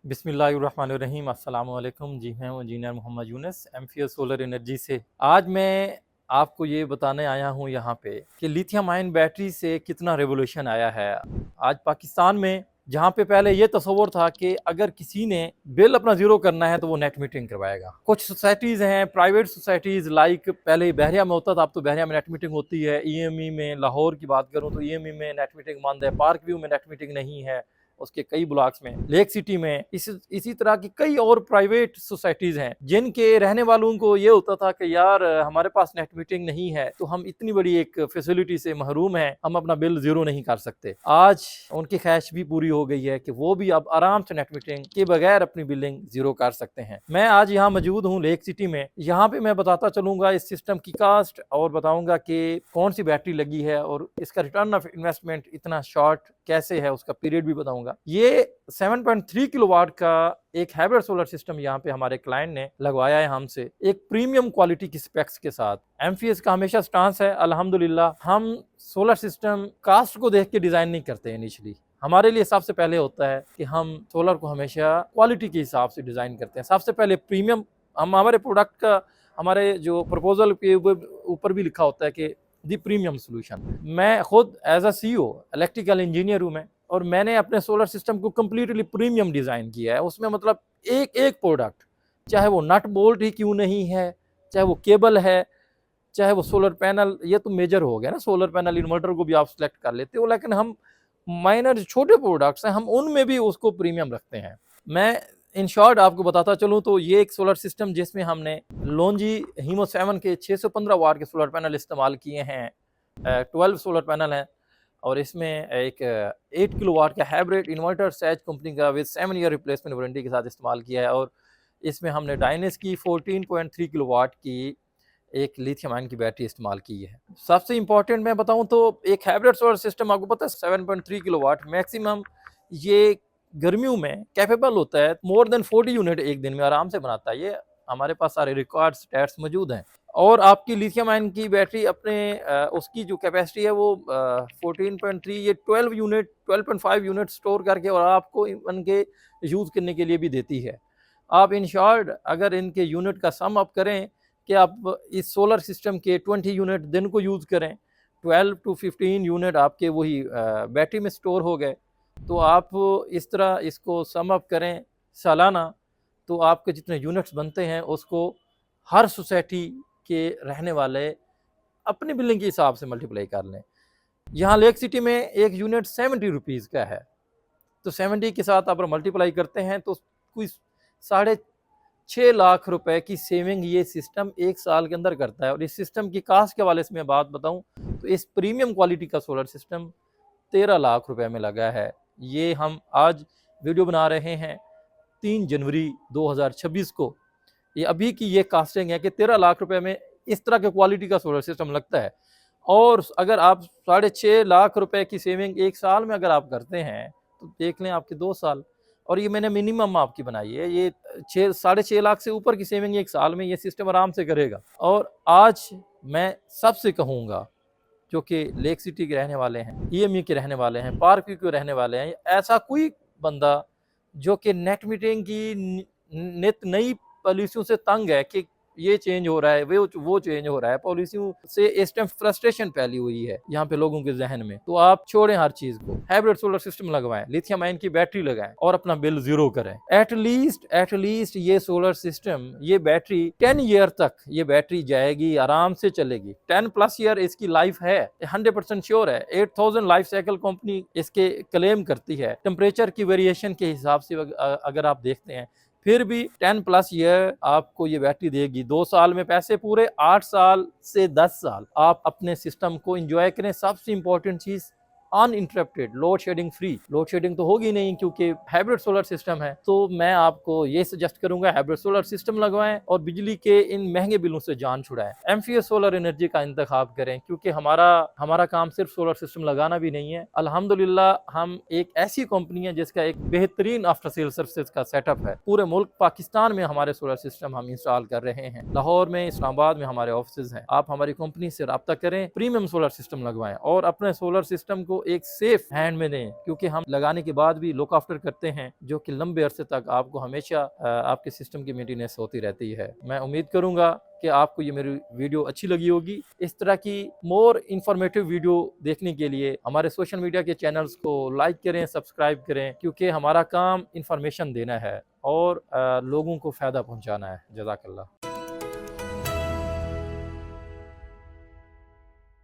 बिस्मिल्लाहिर्रहमानिर्रहीम अस्सलाम वालेकुम। जी मैं हूँ engineer Mohammad Yunus MFS solar energy से। आज मैं आपको ये बताने आया हूँ यहाँ पे कि लिथियम आयन बैटरी से कितना रेवोल्यूशन आया है। आज पाकिस्तान में जहाँ पे पहले ये तस्वुर था कि अगर किसी ने बिल अपना ज़ीरो करना है तो वो नेट मीटरिंग करवाएगा। कुछ सोसाइटीज़ हैं, प्राइवेट सोसाइटीज़, लाइक पहले बहरिया में होता था, अब तो बहरिया में नेट मीटरिंग होती है। ईएमई में लाहौर की बात करूँ तो ईएमई में नेट मीटरिंग बंद है। पार्क व्यू में नेट मीटरिंग नहीं है, उसके कई ब्लॉक्स में। लेक सिटी में इसी तरह की कई और प्राइवेट सोसाइटीज हैं जिनके रहने वालों को ये होता था कि यार हमारे पास नेट मीटरिंग नहीं है तो हम इतनी बड़ी एक फैसिलिटी से महरूम हैं, हम अपना बिल जीरो नहीं कर सकते। आज उनकी ख्वाहिश भी पूरी हो गई है कि वो भी अब आराम से नेट मीटरिंग के बगैर अपनी बिलिंग जीरो कर सकते हैं। मैं आज यहाँ मौजूद हूँ लेक सिटी में। यहाँ पे मैं बताता चलूंगा इस सिस्टम की कास्ट और बताऊंगा कि कौन सी बैटरी लगी है और इसका रिटर्न ऑफ इन्वेस्टमेंट इतना शॉर्ट कैसे है, उसका पीरियड भी बताऊंगा। ये 7.3 किलोवाट का एक हाइब्रिड सोलर सिस्टम यहाँ पे हमारे क्लाइंट ने लगवाया है हमसे, एक प्रीमियम क्वालिटी की स्पेक्स के साथ। एमफीएस का हमेशा स्टांस है, अल्हम्दुलिल्लाह हम सोलर सिस्टम कास्ट को देख के डिजाइन नहीं करते। इनिशियली हमारे लिए सबसे पहले होता है कि हम सोलर को हमेशा क्वालिटी के हिसाब से डिजाइन करते हैं। सबसे पहले प्रीमियम, हम हमारे प्रोडक्ट का, हमारे जो प्रपोजल के ऊपर भी लिखा होता है कि दी प्रीमियम सोल्यूशन। मैं खुद as a CEO electrical engineer हूँ मैं, और मैंने अपने सोलर सिस्टम को कम्प्लीटली प्रीमियम डिज़ाइन किया है। उसमें मतलब एक एक प्रोडक्ट, चाहे वो नट बोल्ट ही क्यों नहीं है, चाहे वो केबल है, चाहे वो सोलर पैनल, ये तो मेजर हो गया ना, सोलर पैनल इन्वर्टर को भी आप सिलेक्ट कर लेते हो, लेकिन हम माइनर छोटे प्रोडक्ट्स हैं, हम उनमें भी उसको प्रीमियम रखते हैं। मैं इन शॉर्ट आपको बताता चलूँ तो ये एक सोलर सिस्टम जिसमें हमने लोंजी हीमो 7 के 615 वाट के सोलर पैनल इस्तेमाल किए हैं। 12 सोलर पैनल हैं और इसमें एक 8 किलोवाट का हाइब्रिड इन्वर्टर सैज कंपनी का विद 7 ईयर रिप्लेसमेंट वारंटी के साथ इस्तेमाल किया है। और इसमें हमने डायनेस की 14.3 किलोवाट की एक लिथियम आयन की बैटरी इस्तेमाल की है। सबसे इंपॉर्टेंट मैं बताऊं तो एक हाइब्रिड सोलर सिस्टम आपको पता है 7.3 किलोवाट मैक्सिमम ये गर्मियों में कैपेबल होता है। मोर देन 40 यूनिट एक दिन में आराम से बनाता है। ये हमारे पास सारे रिकॉर्ड्स स्टैट्स मौजूद हैं। और आपकी लिथियम आयन की बैटरी अपने उसकी जो कैपेसिटी है वो 14.3, ये 12.5 यूनिट स्टोर करके और आपको इनके यूज़ करने के लिए भी देती है। आप इन शॉर्ट अगर इनके यूनिट का सम अप करें कि आप इस सोलर सिस्टम के 20 यूनिट दिन को यूज़ करें, 12 to 15 यूनिट आपके वही बैटरी में स्टोर हो गए। तो आप इस तरह इसको सम अप करें सालाना, तो आपके जितने यूनिट्स बनते हैं उसको हर सोसाइटी के रहने वाले अपने बिलिंग के हिसाब से मल्टीप्लाई कर लें। यहाँ लेक सिटी में एक यूनिट 70 रुपीज़ का है, तो 70 के साथ आप मल्टीप्लाई करते हैं तो कोई 6.5 लाख रुपए की सेविंग ये सिस्टम एक साल के अंदर करता है। और इस सिस्टम की कास्ट के हवाले से मैं बात बताऊं तो इस प्रीमियम क्वालिटी का सोलर सिस्टम 13 लाख रुपए में लगा है। ये हम आज वीडियो बना रहे हैं 3 जनवरी 2026 को। ये अभी की ये कास्टिंग है कि 13 लाख रुपए में इस तरह के क्वालिटी का सोलर सिस्टम लगता है। और अगर आप 6.5 लाख रुपए की सेविंग एक साल में अगर आप करते हैं तो देख लें आपके 2 साल। और ये मैंने मिनिमम आपकी बनाई है, ये 6.5 लाख से ऊपर की सेविंग एक साल में ये सिस्टम आराम से करेगा। और आज मैं सबसे कहूँगा जो कि लेक सिटी के रहने वाले हैं, ईएमयू के रहने वाले हैं, पार्क व्यू के रहने वाले हैं, ऐसा कोई बंदा जो कि नेट मीटरिंग की नित नई पॉलिसियों से तंग है कि ये चेंज हो रहा है, वो चेंज हो रहा है, पॉलिसियों से इस टाइम फ्रस्ट्रेशन फैली हुई है यहाँ पे लोगों के जहन में, तो आप छोड़ें हर चीज को, हाइब्रिड सोलर सिस्टम लगवाएं, लिथियम आयन की बैटरी लगाएं और अपना बिल जीरो करें। एटलीस्ट ये सोलर सिस्टम, ये बैटरी 10 ईयर तक ये बैटरी जाएगी, आराम से चलेगी। 10+ ईयर इसकी लाइफ है, 100% श्योर है। 8000 लाइफ साइकिल कंपनी इसके क्लेम करती है। टेम्परेचर की वेरिएशन के हिसाब से अगर आप देखते हैं फिर भी 10+ ईयर आपको ये बैटरी देगी। 2 साल में पैसे पूरे, 8 साल से 10 साल आप अपने सिस्टम को एंजॉय करें। सबसे इंपॉर्टेंट चीज uninterrupted, load shedding free. Load shedding तो होगी नहीं क्योंकि हाइब्रिड सोलर सिस्टम है। तो मैं आपको ये सजेस्ट करूंगा हाइब्रिड सोलर सिस्टम लगवाएं और बिजली के इन महंगे बिलों से जान छुड़ाएं। एमफीएस सोलर एनर्जी का इंतखाब करें क्योंकि हमारा काम सिर्फ सोलर सिस्टम लगाना भी नहीं है। अल्हम्दुलिल्लाह हम एक ऐसी कंपनी है जिसका एक बेहतरीन आफ्टर सेल सर्विसेज का सेटअप है। पूरे मुल्क पाकिस्तान में हमारे सोलर सिस्टम हम इंस्टॉल कर रहे हैं। लाहौर में, इस्लामाबाद में हमारे ऑफिस हैं। आप हमारी कंपनी से रब्ता करें, प्रीमियम सोलर सिस्टम लगवाएं और अपने सोलर सिस्टम को एक सेफ हैंड में दें, क्योंकि हम लगाने के बाद भी लुक आफ्टर करते हैं, जो कि लंबे अरसे तक आपको हमेशा आपके सिस्टम की मेंटेनेंस होती रहती है। मैं उम्मीद करूंगा कि आपको ये मेरी वीडियो अच्छी लगी होगी। इस तरह की मोर इंफॉर्मेटिव वीडियो देखने के लिए हमारे सोशल मीडिया के चैनल्स को लाइक करें, सब्सक्राइब करें, क्योंकि हमारा काम इंफॉर्मेशन देना है और लोगों को फ़ायदा पहुंचाना है। जज़ाकल्लाह।